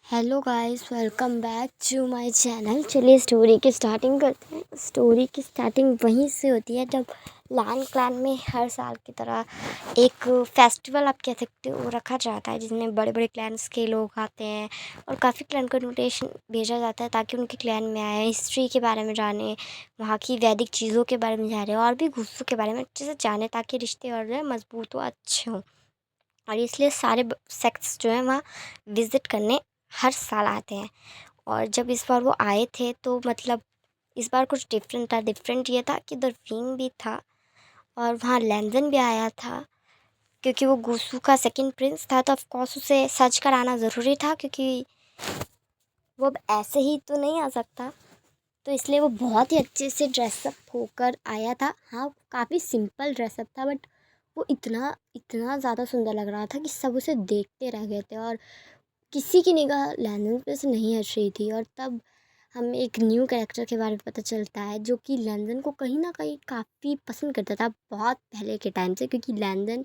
Hello guys, welcome back to my channel. चलिए story की starting करते हैं। स्टोरी की स्टार्टिंग वहीं से होती है जब लायन क्लैन में हर साल की तरह एक फेस्टिवल आप कह सकते हो रखा जाता है, जिसमें बड़े बड़े क्लैन्स के लोग आते हैं और काफ़ी क्लैन को इन्विटेशन भेजा जाता है ताकि उनके क्लैन में आए, हिस्ट्री के बारे में जाने, वहाँ की वैदिक चीज़ों के बारे में जाने और भी गुस्सों के बारे में अच्छे से जाने, ताकि रिश्ते और जो है मजबूत हो, अच्छे हों। और इसलिए सारे सेक्ट्स जो हैं वहाँ विज़िट करने हर साल आते हैं। और जब इस बार वो आए थे तो मतलब इस बार कुछ डिफरेंट था। डिफरेंट ये था कि दरफीन भी था और वहाँ लैंजन भी आया था, क्योंकि वो गुसू का सेकंड प्रिंस था, तो ऑफकोर्स उसे सच कराना ज़रूरी था, क्योंकि वो अब ऐसे ही तो नहीं आ सकता। तो इसलिए वो बहुत ही अच्छे से ड्रेसअप होकर आया था। हाँ, काफ़ी सिंपल ड्रेसअप था, बट वो इतना इतना ज़्यादा सुंदर लग रहा था कि सब उसे देखते रह गए थे और किसी की निगाह लैंदन पे से नहीं हट रही थी। और तब हमें एक न्यू कैरेक्टर के बारे में पता चलता है जो कि लैंदन को कहीं ना कहीं काफ़ी पसंद करता था बहुत पहले के टाइम से, क्योंकि लैंदन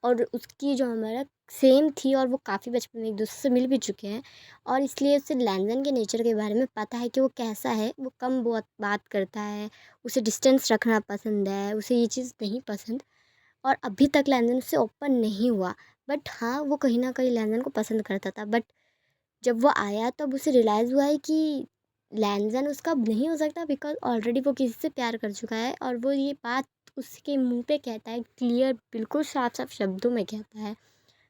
और उसकी जो हमारा सेम थी और वो काफ़ी बचपन में एक दूसरे से मिल भी चुके हैं। और इसलिए उसे लैंदन के नेचर के बारे में पता है कि वो कैसा है। वो कम बहुत बात करता है, उसे डिस्टेंस रखना पसंद है, उसे ये चीज़ नहीं पसंद। और अभी तक लैंदन उससे ओपन नहीं हुआ, बट हाँ, वो कहीं ना कहीं लैंदन को पसंद करता था। बट जब वो आया तब उसे रियलाइज़ हुआ है कि लैंजन उसका अब नहीं हो सकता, बिकॉज़ ऑलरेडी वो किसी से प्यार कर चुका है। और वो ये बात उसके मुंह पे कहता है, क्लियर बिल्कुल साफ साफ शब्दों में कहता है।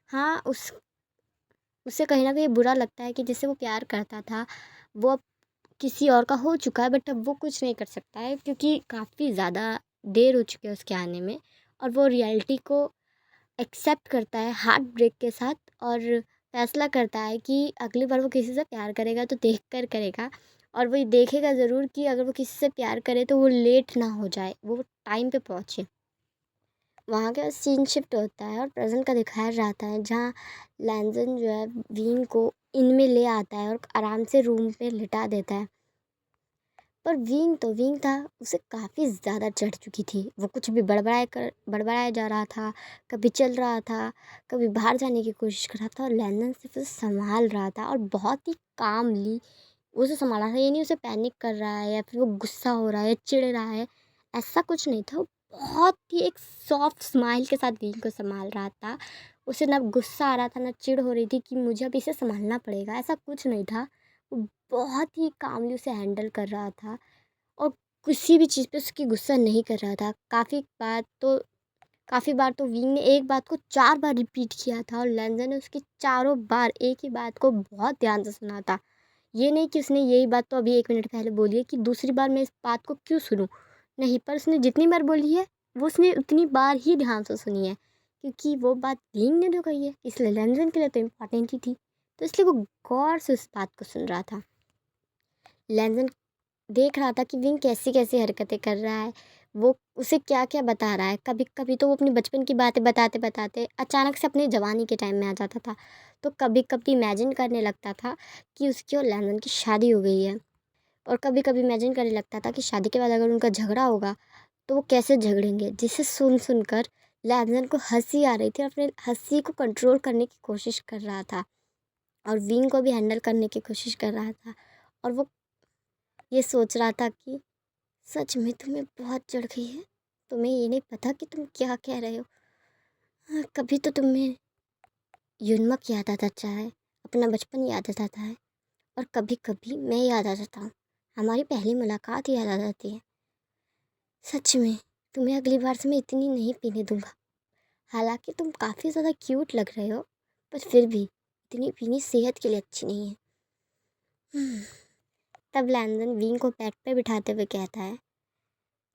हाँ, उसे कहीं ना कहीं बुरा लगता है कि जिससे वो प्यार करता था वो अब किसी और का हो चुका है, बट अब वो कुछ नहीं कर सकता है क्योंकि काफ़ी ज़्यादा देर हो चुकी है उसके आने में। और वो रियलिटी को एक्सेप्ट करता है हार्ट ब्रेक के साथ और फैसला करता है कि अगली बार वो किसी से प्यार करेगा तो देख कर करेगा। और वो ये देखेगा ज़रूर कि अगर वो किसी से प्यार करे तो वो लेट ना हो जाए, वो टाइम पे पहुँचे। वहाँ का सीन शिफ्ट होता है और प्रेजेंट का दिखाया जाता है, जहाँ लैंजन जो है वीन को इनमें ले आता है और आराम से रूम पे लिटा देता है। पर विंग था, उसे काफ़ी ज़्यादा चढ़ चुकी थी। वो कुछ भी बड़बड़ाया जा रहा था, कभी चल रहा था, कभी बाहर जाने की कोशिश कर रहा था और लैंदन सिर्फ उसे संभाल रहा था और बहुत ही कामली उसे संभाला था। ये नहीं उसे पैनिक कर रहा है या फिर वो गुस्सा हो रहा है या चिढ़ रहा है, ऐसा कुछ नहीं था। वो बहुत ही एक सॉफ्ट स्माइल के साथ विंग को संभाल रहा था। उसे ना गुस्सा आ रहा था, ना चिढ़ हो रही थी कि मुझे अब इसे संभालना पड़ेगा, ऐसा कुछ नहीं था। वो बहुत ही कामली उसे हैंडल कर रहा था और किसी भी चीज़ पे उसकी गुस्सा नहीं कर रहा था। काफ़ी बार तो विंग ने एक बात को 4 बार रिपीट किया था और लैंजन ने उसकी चारों बार एक ही बात को बहुत ध्यान से सुना था। ये नहीं कि उसने यही बात तो अभी 1 मिनट पहले बोली है कि दूसरी बार मैं इस बात को क्यों सुनूँ? नहीं, पर उसने जितनी बार बोली है वो उसने उतनी बार ही ध्यान से सुनी है, क्योंकि वो बात विंग ने जो कही है इसलिए लैंजन के लिए तो इम्पोर्टेंट ही थी। तो इसलिए वो गौर से उस बात को सुन रहा था। लैंजन देख रहा था कि विंग कैसी-कैसी हरकतें कर रहा है, वो उसे क्या-क्या बता रहा है। कभी-कभी तो वो अपनी बचपन की बातें बताते-बताते अचानक से अपनी जवानी के टाइम में आ जाता था। तो कभी-कभी इमेजिन करने लगता था कि उसकी और लैंडन की शादी हो गई है। और कभी-कभी इमेजिन करने लगता था कि शादी के बाद अगर उनका झगड़ा होगा, तो वो कैसे झगड़ेंगे। जिसे सुन-सुन कर लैंडन को हँसी आ रही थी और अपनी हँसी को कंट्रोल करने की कोशिश कर रहा था और विंग को भी हैंडल करने की कोशिश कर रहा था। और वो ये सोच रहा था कि सच में तुम्हें बहुत चढ़ गई है। तुम्हें ये नहीं पता कि तुम क्या कह रहे हो। हाँ, कभी तो तुम्हें युनमक याद आ जाता है, अपना बचपन याद आ जाता है और कभी कभी मैं याद आ जाता हूँ। हमारी पहली मुलाकात याद आ जाती है। सच में तुम्हें अगली बार से मैं इतनी नहीं पीने दूंगा। हालांकि तुम काफ़ी ज़्यादा क्यूट लग रहे हो, पर फिर भी इतनी पीनी सेहत के लिए अच्छी नहीं है। हम्म, तब लैंदन वीन को बेड पे बिठाते हुए कहता है,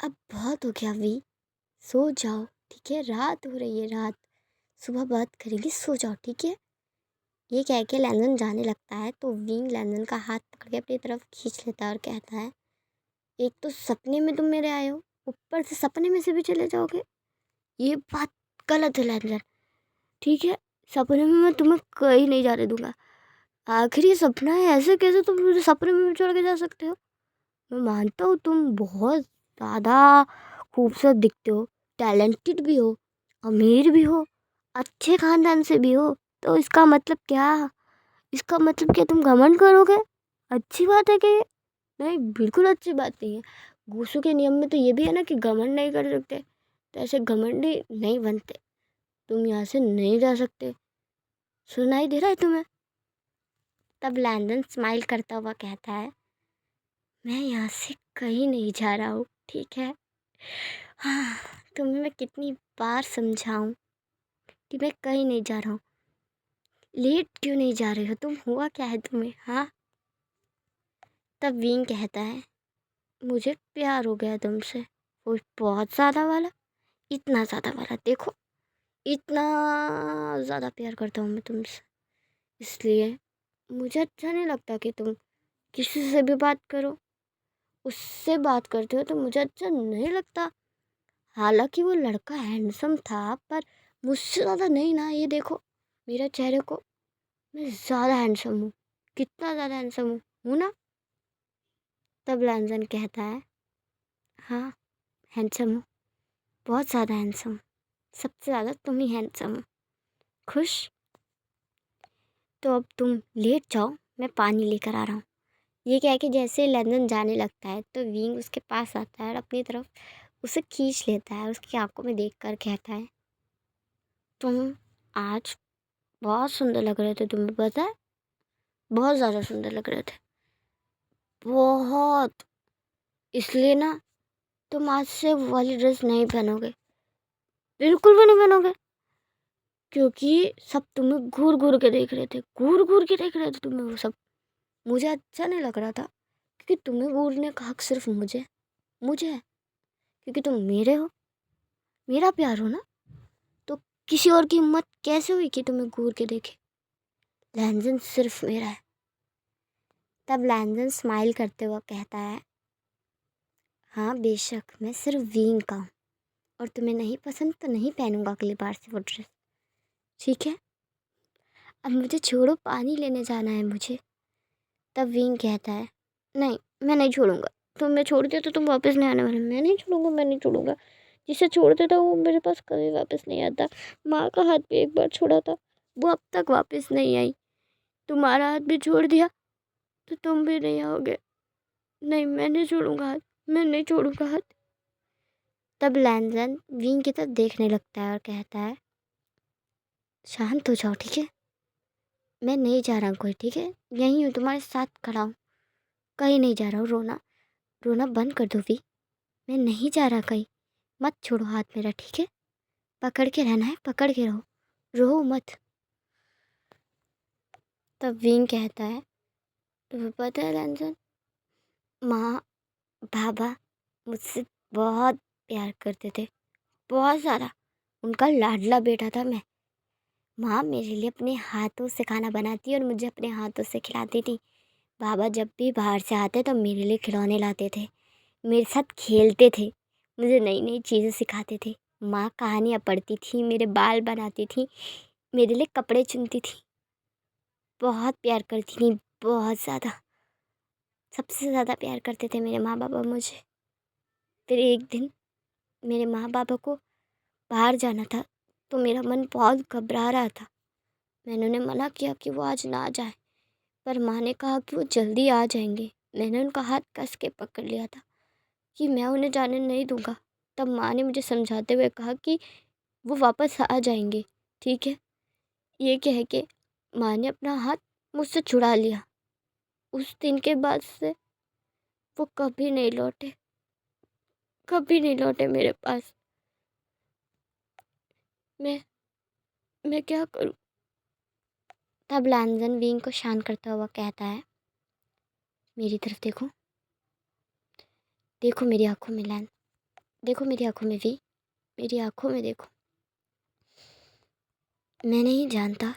अब बहुत हो गया वी, सो जाओ, ठीक है, रात हो रही है, रात, सुबह बात करेंगे, सो जाओ, ठीक है। ये कह के लैंदन जाने लगता है तो विंग लैंदन का हाथ पकड़ के अपनी तरफ खींच लेता है और कहता है, एक तो सपने में तुम मेरे आए हो, ऊपर से सपने में से भी चले जाओगे। ये बात गलत है लैंदन, ठीक है। सपने में मैं तुम्हें कहीं नहीं जाने दूंगा। आखिर ये सपना है, ऐसे कैसे तुम मुझे सपने में भी छोड़ के जा सकते हो। मैं मानता हूँ तुम बहुत ज़्यादा खूबसूरत दिखते हो, टैलेंटेड भी हो, अमीर भी हो, अच्छे खानदान से भी हो, तो इसका मतलब क्या, इसका मतलब क्या तुम घमंड करोगे? अच्छी बात है कि नहीं, बिल्कुल अच्छी बात नहीं है। घूसू के नियम में तो ये भी है ना कि घमंड नहीं कर सकते, तो ऐसे घमंडी नहीं बनते। तुम यहाँ से नहीं जा सकते, सुनाई दे रहा है तुम्हें? तब लैंडन स्माइल करता हुआ कहता है, मैं यहाँ से कहीं नहीं जा रहा हूँ, ठीक है? हाँ, तुम्हें मैं कितनी बार समझाऊँ कि मैं कहीं नहीं जा रहा हूँ। लेट क्यों नहीं जा रहे हो तुम? हुआ क्या है तुम्हें, हाँ? तब विंग कहता है, मुझे प्यार हो गया तुमसे, वो बहुत ज़्यादा वाला, इतना ज़्यादा वाला। देखो, इतना ज़्यादा प्यार करता हूँ मैं तुमसे, इसलिए मुझे अच्छा नहीं लगता कि तुम किसी से भी बात करो। उससे बात करते हो तो मुझे अच्छा नहीं लगता। हालांकि वो लड़का हैंडसम था, पर मुझसे ज़्यादा नहीं ना। ये देखो मेरे चेहरे को, मैं ज़्यादा हैंडसम हूँ। कितना ज़्यादा हैंडसम हूँ ना? तब लैंजन कहता है, हाँ, हैंडसम हूँ, बहुत ज़्यादा हैंडसम, सबसे ज़्यादा तुम ही हैंडसम हो। खुश? तो अब तुम लेट जाओ, मैं पानी लेकर आ रहा हूँ। ये क्या है कि जैसे लैंजन जाने लगता है तो विंग उसके पास आता है और अपनी तरफ उसे खींच लेता है। उसकी आंखों में देखकर कहता है, तुम आज बहुत सुंदर लग रहे थे, तुम्हें पता है? बहुत ज़्यादा सुंदर लग रहे थे, बहुत। इसलिए ना तुम आज से वो वाली ड्रेस नहीं पहनोगे, बिल्कुल भी नहीं पहनोगे, क्योंकि सब तुम्हें घूर घूर के देख रहे थे, घूर घूर के देख रहे थे तुम्हें वो सब। मुझे अच्छा नहीं लग रहा था, क्योंकि तुम्हें घूरने का हक सिर्फ मुझे मुझे है, क्योंकि तुम मेरे हो, मेरा प्यार हो ना। तो किसी और की हिम्मत कैसे हुई कि तुम्हें घूर के देखे? लैंजन सिर्फ मेरा है। तब लैंजन स्माइल करते हुए कहता है, हाँ बेशक, मैं सिर्फ विंग का हूँ, और तुम्हें नहीं पसंद तो नहीं पहनूंगा अगली बार से वो ड्रेस, ठीक है? अब मुझे छोड़ो, पानी लेने जाना है मुझे। तब विंग कहता है, नहीं, मैं नहीं छोड़ूंगा। तुम मैं छोड़ दिया तो तुम वापस नहीं आने वाले। मैं नहीं छोड़ूंगा, मैं नहीं छोड़ूंगा। जिसे छोड़ देता वो मेरे पास कभी वापस नहीं आता। माँ का हाथ भी एक बार छोड़ा था, वो अब तक वापस नहीं आई। तुम्हारा हाथ भी छोड़ दिया तो तुम भी नहीं आओगे। नहीं, मैं नहीं छोड़ूंगा हाथ, मैं नहीं छोड़ूंगा हाथ। तब लैंजन विंग की तरफ देखने लगता है और कहता है, शांत हो जाओ, ठीक है? मैं नहीं जा रहा कोई, ठीक है? यहीं हूँ, तुम्हारे साथ खड़ा हूँ, कहीं नहीं जा रहा हूँ। रोना रोना बंद कर दो वी, मैं नहीं जा रहा कहीं। मत छोड़ो हाथ मेरा, ठीक है? पकड़ के रहना है, पकड़ के रहो, रो मत। तब विंग कहता है, तुम्हें पता है रंजन, माँ बाबा मुझसे बहुत प्यार करते थे, बहुत ज़्यादा। उनका लाडला बेटा था मैं। माँ मेरे लिए अपने हाथों से खाना बनाती और मुझे अपने हाथों से खिलाती थी। बाबा जब भी बाहर से आते तो मेरे लिए खिलौने लाते थे, मेरे साथ खेलते थे, मुझे नई नई चीज़ें सिखाते थे। माँ कहानियाँ पढ़ती थी, मेरे बाल बनाती थी, मेरे लिए कपड़े चुनती थी, बहुत प्यार करती थी, बहुत ज़्यादा। सबसे ज़्यादा प्यार करते थे मेरे माँ बाबा मुझे। फिर एक दिन मेरे माँ बाबा को बाहर जाना था, तो मेरा मन बहुत घबरा रहा था। मैंने उन्हें मना किया कि वो आज ना जाए, पर माँ ने कहा कि वो जल्दी आ जाएंगे। मैंने उनका हाथ कस के पकड़ लिया था कि मैं उन्हें जाने नहीं दूंगा। तब माँ ने मुझे समझाते हुए कहा कि वो वापस आ जाएंगे, ठीक है? ये कह के माँ ने अपना हाथ मुझसे छुड़ा लिया। उस दिन के बाद से वो कभी नहीं लौटे, कभी नहीं लौटे मेरे पास। मैं मैं क्या करूँ? तब लैंजन विंग को शांत करता हुआ कहता है, मेरी तरफ देखो, देखो मेरी आंखों में लैन, देखो मेरी आंखों में वी, मेरी आंखों में देखो। मैं नहीं जानता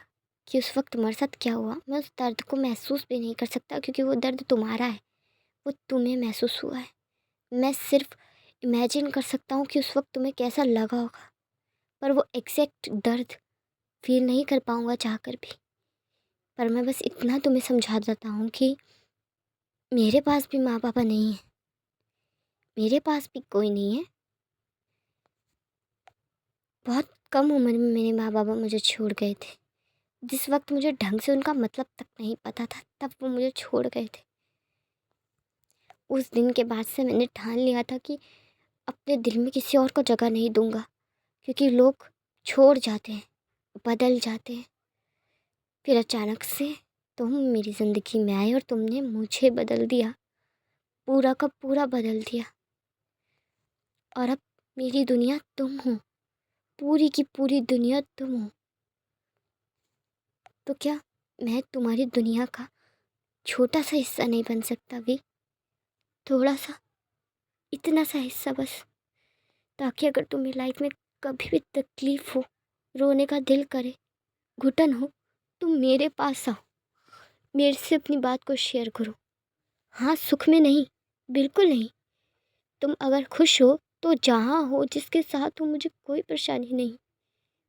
कि उस वक्त तुम्हारे साथ क्या हुआ। मैं उस दर्द को महसूस भी नहीं कर सकता, क्योंकि वो दर्द तुम्हारा है, वो तुम्हें महसूस हुआ है। मैं सिर्फ इमेजिन कर सकता हूँ कि उस वक्त तुम्हें कैसा लगा होगा, पर वो एग्जैक्ट दर्द फील नहीं कर पाऊँगा चाह कर भी। पर मैं बस इतना तुम्हें समझा देता हूँ कि मेरे पास भी माँ पापा नहीं है, मेरे पास भी कोई नहीं है। बहुत कम उम्र में मेरे माँ बाबा मुझे छोड़ गए थे, जिस वक्त मुझे ढंग से उनका मतलब तक नहीं पता था, तब वो मुझे छोड़ गए थे। उस दिन के बाद से मैंने ठान लिया था कि अपने दिल में किसी और को जगह नहीं दूंगा, क्योंकि लोग छोड़ जाते हैं, बदल जाते हैं। फिर अचानक से तुम मेरी ज़िंदगी में आए और तुमने मुझे बदल दिया, पूरा का पूरा बदल दिया। और अब मेरी दुनिया तुम हो, पूरी की पूरी दुनिया तुम हो। तो क्या मैं तुम्हारी दुनिया का छोटा सा हिस्सा नहीं बन सकता भी? थोड़ा सा, इतना सा हिस्सा बस, ताकि अगर तुम्हें लाइफ में कभी भी तकलीफ़ हो, रोने का दिल करे, घुटन हो, तुम मेरे पास आओ, मेरे से अपनी बात को शेयर करो। हाँ, सुख में नहीं, बिल्कुल नहीं। तुम अगर खुश हो तो जहाँ हो, जिसके साथ हो, मुझे कोई परेशानी नहीं।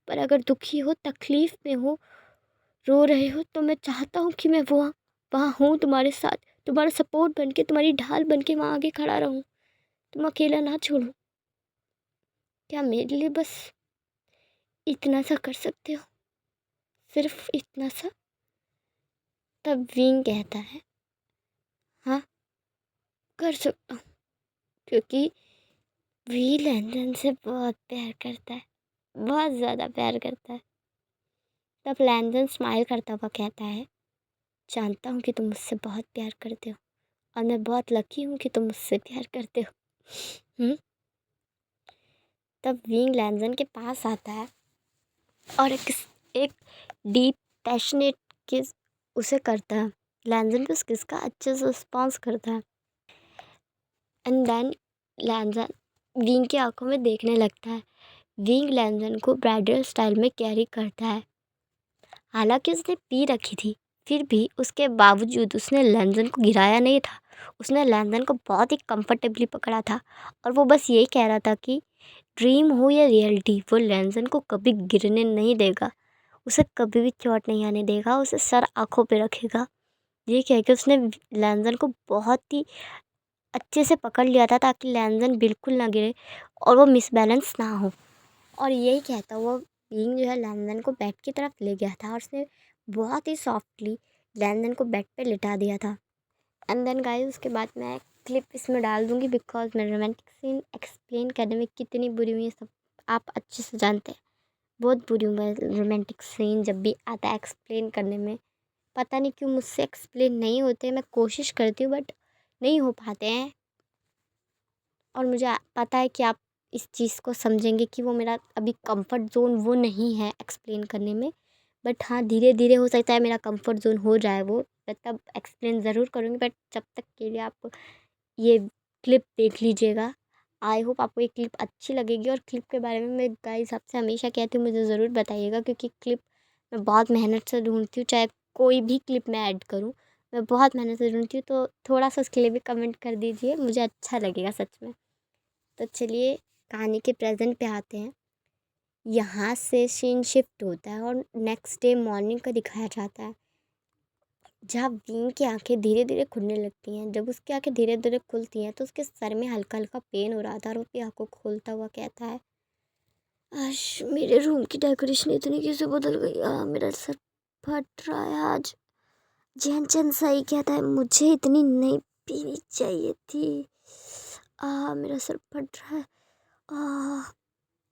पर अगर दुखी हो, तकलीफ़ में हो, रो रहे हो, तो मैं चाहता हूँ कि मैं वहाँ वहाँ हूँ तुम्हारे साथ, तुम्हारा सपोर्ट बन के, तुम्हारी ढाल बन के वहाँ आगे खड़ा रहूँ, तुम अकेला ना छोड़ो। क्या मेरे लिए बस इतना सा कर सकते हो? सिर्फ इतना सा? तब विंग कहता है, हाँ, कर सकता हूँ, क्योंकि वी लैंदन से बहुत प्यार करता है, बहुत ज़्यादा प्यार करता है। तब लैंदन स्माइल करता हुआ कहता है, जानता हूँ कि तुम मुझसे बहुत प्यार करते हो, और मैं बहुत लकी हूँ कि तुम मुझसे प्यार करते हो। तब विंग लैंदन के पास आता है और एक डीप पैशनेट किस उसे करता है। लैंदन भी उस किस का अच्छे से रिस्पॉन्स करता है। एंड देन लैंदन विंग की आंखों में देखने लगता है। विंग लैंदन को ब्राइडल स्टाइल में कैरी करता है। हालांकि उसने पी रखी थी, फिर भी उसके बावजूद उसने लैंदन को गिराया नहीं था। उसने लैंदन को बहुत ही कंफर्टेबली पकड़ा था, और वो बस यही कह रहा था कि ड्रीम हो या रियलिटी, वो लैंदन को कभी गिरने नहीं देगा, उसे कभी भी चोट नहीं आने देगा, उसे सर आँखों पे रखेगा। ये कह के उसने लैंदन को बहुत ही अच्छे से पकड़ लिया था, ताकि लैंदन बिल्कुल ना गिरे और वो मिसबैलेंस ना हो। और यही कहता हुआ बीइंग जो है लैंदन को बेड की तरफ ले गया था, और उसने बहुत ही सॉफ्टली लैंदन को बेड पे लिटा दिया था। एंड देन गाइस, उसके बाद मैं एक क्लिप इसमें डाल दूँगी, बिकॉज मैं रोमांटिक सीन एक्सप्लेन करने में कितनी बुरी हुई है सब आप अच्छे से जानते हैं। बहुत बुरी हूँ मैं रोमांटिक सीन जब भी आता है एक्सप्लेन करने में। पता नहीं क्यों मुझसे एक्सप्लेन नहीं होते, मैं कोशिश करती हूँ बट नहीं हो पाते हैं। और मुझे पता है कि आप इस चीज़ को समझेंगे कि वो मेरा अभी कंफर्ट ज़ोन वो नहीं है एक्सप्लेन करने में। बट हाँ, धीरे धीरे हो सकता है मेरा कंफर्ट ज़ोन हो जाए वो, मैं तब एक्सप्लेन ज़रूर करूँगी। बट जब तक के लिए आप ये क्लिप देख लीजिएगा। आई होप आपको ये क्लिप अच्छी लगेगी, और क्लिप के बारे में मैं गाइस आपसे हमेशा कहती हूँ, मुझे ज़रूर बताइएगा, क्योंकि क्लिप मैं बहुत मेहनत से ढूंढती हूँ। चाहे कोई भी क्लिप मैं ऐड करूँ, मैं बहुत मेहनत से ढूंढती हूँ, तो थोड़ा सा उसके लिए भी कमेंट कर दीजिए, मुझे अच्छा लगेगा सच में। तो चलिए कहानी के प्रेजेंट पे आते हैं। यहाँ से सीन शिफ्ट होता है और नेक्स्ट डे मॉर्निंग का दिखाया जाता है, जहाँ बीन की आंखें धीरे धीरे खुलने लगती हैं। जब उसकी आंखें धीरे धीरे खुलती हैं तो उसके सर में हल्का हल्का पेन हो रहा था, और वो अपनी आंखों को खोलता हुआ कहता है, आज मेरे रूम की डेकोरेशन इतनी कैसे बदल गई, मेरा सर फट रहा है आज। जैन चैन सही कहता है, मुझे इतनी नहीं पीनी चाहिए थी। मेरा सर फट रहा है।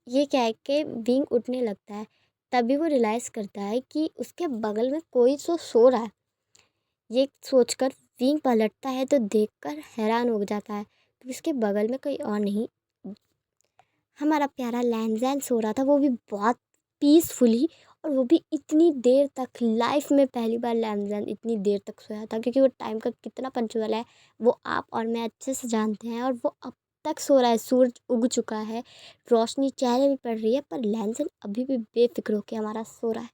ये कह के विंग उठने लगता है। तभी वो रियलाइज़ करता है कि उसके बगल में कोई तो सो रहा है। ये सोचकर विंग पलटता है तो देखकर हैरान हो जाता है कि उसके बगल में कोई और नहीं, हमारा प्यारा लैंज़ैन सो रहा था, वो भी बहुत पीसफुली। और वो भी इतनी देर तक, लाइफ में पहली बार लैंज़ैन इतनी देर तक सोया था, क्योंकि वो टाइम का कितना पंचुअल है वो आप और मैं अच्छे से जानते हैं। और वो अब तक सो रहा है, सूरज उग चुका है, रोशनी चेहरे पे पड़ रही है, पर लैंज़ैन अभी भी बेफिक्र होकर हमारा सो रहा है।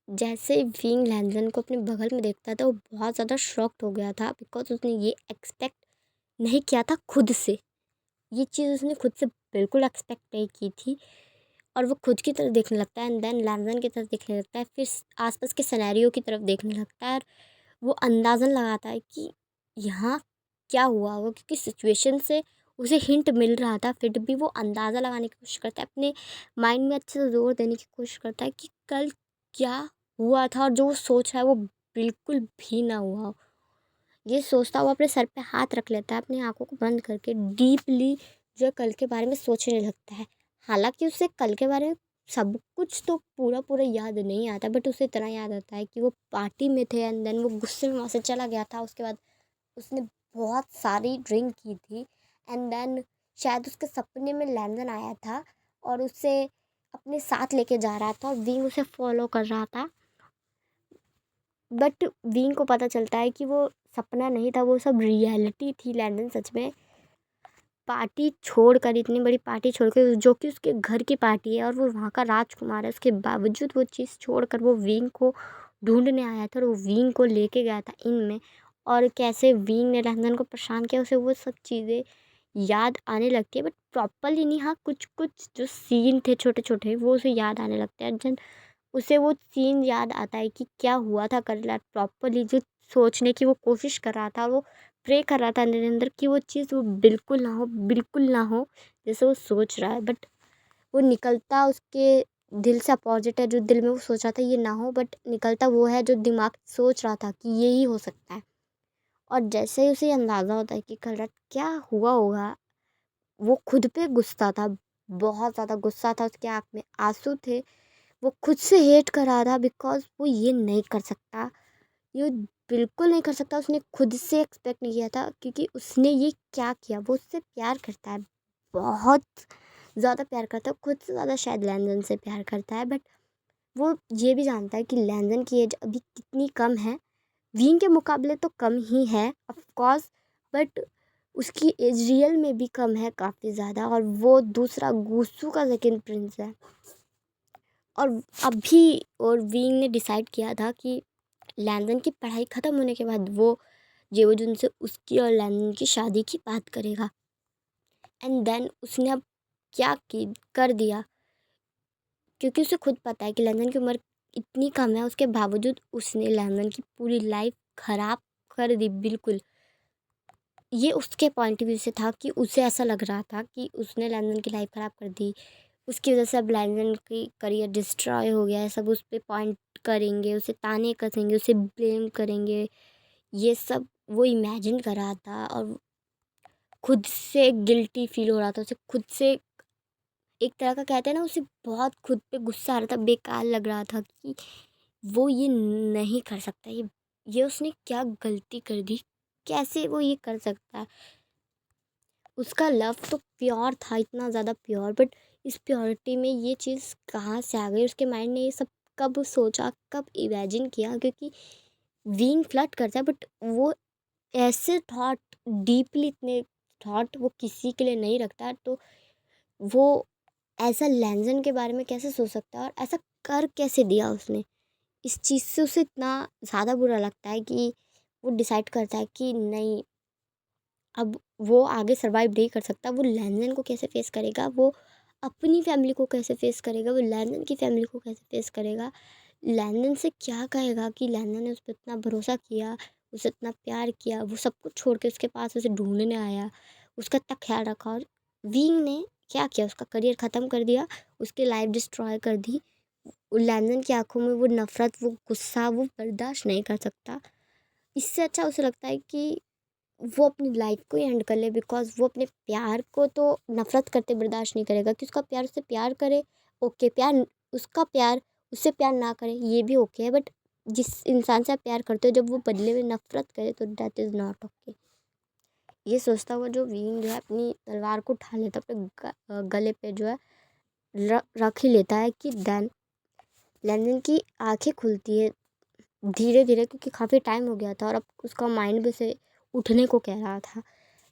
जैसे विंग लैंज़न को अपने बगल में देखता था, वो बहुत ज़्यादा शॉक्ड हो गया था, बिकॉज उसने ये एक्सपेक्ट नहीं किया था खुद से। ये चीज़ उसने खुद से बिल्कुल एक्सपेक्ट नहीं की थी। और वो खुद की तरफ देखने लगता है, एंड देन लैंज़न की तरफ देखने लगता है, फिर आसपास के सिनेरियो की तरफ देखने लगता है, और वो अंदाज़न लगाता है कि यहाँ क्या हुआ होगा, क्योंकि सिचुएशन से उसे हिंट मिल रहा था। फिर भी वो अंदाज़ा लगाने की कोशिश करता है, अपने माइंड में अच्छे से जोर देने की कोशिश करता है कि कल क्या हुआ था और जो वो सोच रहा है वो बिल्कुल भी ना हुआ हो। ये सोचता हुआ अपने सर पे हाथ रख लेता है, अपनी आँखों को बंद करके डीपली जो है कल के बारे में सोचने लगता है। हालाँकि उसे कल के बारे में सब कुछ तो पूरा याद नहीं आता, बट उसे इतना याद आता है कि वो पार्टी में थे एंड देन वो गुस्से में वहाँ से चला गया था। उसके बाद उसने बहुत सारी ड्रिंक की थी एंड देन शायद उसके सपने में लैंडन आया था और उसे अपने साथ लेके जा रहा था और विंग उसे फॉलो कर रहा था। बट विंग को पता चलता है कि वो सपना नहीं था, वो सब रियलिटी थी। लैंडन सच में पार्टी छोड़कर, इतनी बड़ी पार्टी छोड़कर जो कि उसके घर की पार्टी है और वो वहाँ का राजकुमार है, उसके बावजूद वो चीज़ छोड़कर वो विंग को ढूंढने आया था और वो विंग को लेके गया था इनमें। और कैसे विंग ने लैंडन को परेशान किया, उसे वो सब चीज़ें याद आने लगती है, बट प्रॉपरली नहीं। हाँ, कुछ कुछ जो सीन थे छोटे छोटे वो उसे याद आने लगते हैं। जन उसे वो सीन याद आता है कि क्या हुआ था कल रात, प्रॉपरली जो सोचने की वो कोशिश कर रहा था, वो प्रे कर रहा था अंदर अंदर कि वो चीज़ वो बिल्कुल ना हो, बिल्कुल ना हो जैसे वो सोच रहा है। बट वो निकलता उसके दिल से अपोजिट है। जो दिल में वो सोच रहा था ये ना हो, बट निकलता वो है जो दिमाग सोच रहा था कि यही हो सकता है। और जैसे ही उसे अंदाज़ा होता है कि कल रात क्या हुआ होगा, वो खुद पे गुस्सा था, बहुत ज़्यादा गुस्सा था, उसके आँख में आंसू थे। वो खुद से हेट कर रहा था बिकॉज़ वो ये नहीं कर सकता, ये बिल्कुल नहीं कर सकता। उसने खुद से एक्सपेक्ट नहीं किया था क्योंकि उसने ये क्या किया। वो उससे प्यार करता है, बहुत ज़्यादा प्यार करता है, खुद से ज़्यादा शायद लैंडन से प्यार करता है। बट वो ये भी जानता है कि लैंडन की एज अभी कितनी कम है, विंग के मुकाबले तो कम ही है ऑफ कोर्स, बट उसकी एज रियल में भी कम है काफ़ी ज़्यादा। और वो दूसरा गुस्सू का सेकंड प्रिंस है। और अभी और विंग ने डिसाइड किया था कि लैंडन की पढ़ाई ख़त्म होने के बाद वो जेवोजुन से उसकी और लैंडन की शादी की बात करेगा। एंड देन उसने अब क्या की कर दिया, क्योंकि उसे खुद पता है कि लैंडन की उम्र इतनी कम है, उसके बावजूद उसने लैंडन की पूरी लाइफ ख़राब कर दी बिल्कुल। ये उसके पॉइंट ऑफ व्यू से था कि उसे ऐसा लग रहा था कि उसने लैंडन की लाइफ ख़राब कर दी, उसकी वजह से अब लैंडन की करियर डिस्ट्रॉय हो गया है। सब उस पे पॉइंट करेंगे, उसे ताने कसेंगे, उसे ब्लेम करेंगे, ये सब वो इमेजिन कर रहा था। और खुद से गिल्टी फील हो रहा था उसे, खुद से एक तरह का कहते हैं ना, उसे बहुत खुद पे गुस्सा आ रहा था, बेकार लग रहा था कि वो ये नहीं कर सकता, ये उसने क्या गलती कर दी, कैसे वो ये कर सकता है। उसका लव तो प्योर था, इतना ज़्यादा प्योर, बट इस प्योरिटी में ये चीज़ कहाँ से आ गई। उसके माइंड ने ये सब कब सोचा, कब इमेजिन किया, क्योंकि विंग फ्लर्ट करता है बट वो ऐसे थॉट, डीपली इतने थॉट वो किसी के लिए नहीं रखता। तो वो ऐसा लैंजन के बारे में कैसे सोच सकता है और ऐसा कर कैसे दिया उसने। इस चीज़ से उसे इतना ज़्यादा बुरा लगता है कि वो डिसाइड करता है कि नहीं, अब वो आगे सर्वाइव नहीं कर सकता। वो लैंजन को कैसे फेस करेगा, वो अपनी फैमिली को कैसे फेस करेगा, वो लैंजन की फैमिली को कैसे फेस करेगा, लैंडन से क्या कहेगा कि लैंडन ने उस पर इतना भरोसा किया, उसे इतना प्यार किया, वो सब कुछ छोड़ के उसके पास उसे ढूंढने आया, उसका इतना ख्याल रखा, और विंग ने क्या किया, उसका करियर ख़त्म कर दिया, उसकी लाइफ डिस्ट्रॉय कर दी। लैंडन की आंखों में वो नफ़रत, वो गुस्सा वो बर्दाश्त नहीं कर सकता। इससे अच्छा उसे लगता है कि वो अपनी लाइफ को ही एंड कर ले, बिकॉज वो अपने प्यार को तो नफ़रत करते बर्दाश्त नहीं करेगा कि उसका प्यार उससे प्यार करे। ओके, प्यार उसका प्यार उससे प्यार ना करे ये भी ओके है, बट जिस इंसान से आप प्यार करते हो जब वो बदले में नफ़रत करे तो दैट इज़ नॉट ओके। ये सोचता हुआ जो विंग जो है अपनी तलवार को उठा लेता है, अपने गले पे जो है रख ही लेता है कि देन लैंडन की आंखें खुलती है धीरे धीरे, क्योंकि काफ़ी टाइम हो गया था और अब उसका माइंड भी उसे उठने को कह रहा था।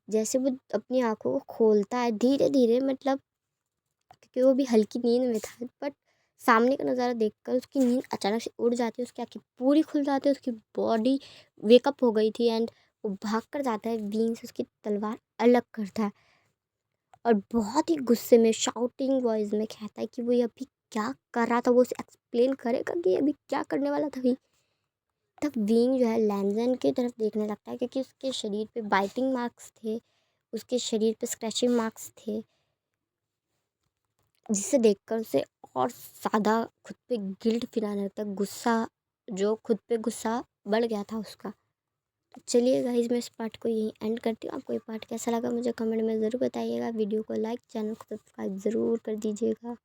जैसे वो अपनी आँखों को खोलता है धीरे धीरे, मतलब क्योंकि वो भी हल्की नींद में था, बट सामने का नज़ारा देखकर उसकी नींद अचानक से उड़ जाती है, उसकी आँखें पूरी खुल जाती है, उसकी बॉडी वेकअप हो गई थी एंड वो भाग कर जाता है, बीन से उसकी तलवार अलग करता है और बहुत ही गुस्से में शाउटिंग वॉइस में कहता है कि वो ये अभी क्या कर रहा था, वो उसे एक्सप्लेन करेगा कि अभी क्या करने वाला था। तब विंग जो है लैंजन की तरफ देखने लगता है, क्योंकि उसके शरीर पे बाइटिंग मार्क्स थे, उसके शरीर पे स्क्रैचिंग मार्क्स थे। जिसे देखकर उसे और ज़्यादा खुद पे गिल्ट फील आने लगता है, गुस्सा, जो खुद पे गुस्सा बढ़ गया था उसका। तो चलिए गाइस, मैं इस पार्ट को यहीं एंड करती हूँ। आपको ये पार्ट कैसा लगा मुझे कमेंट में ज़रूर बताइएगा। वीडियो को लाइक, चैनल को सब्सक्राइब ज़रूर कर दीजिएगा।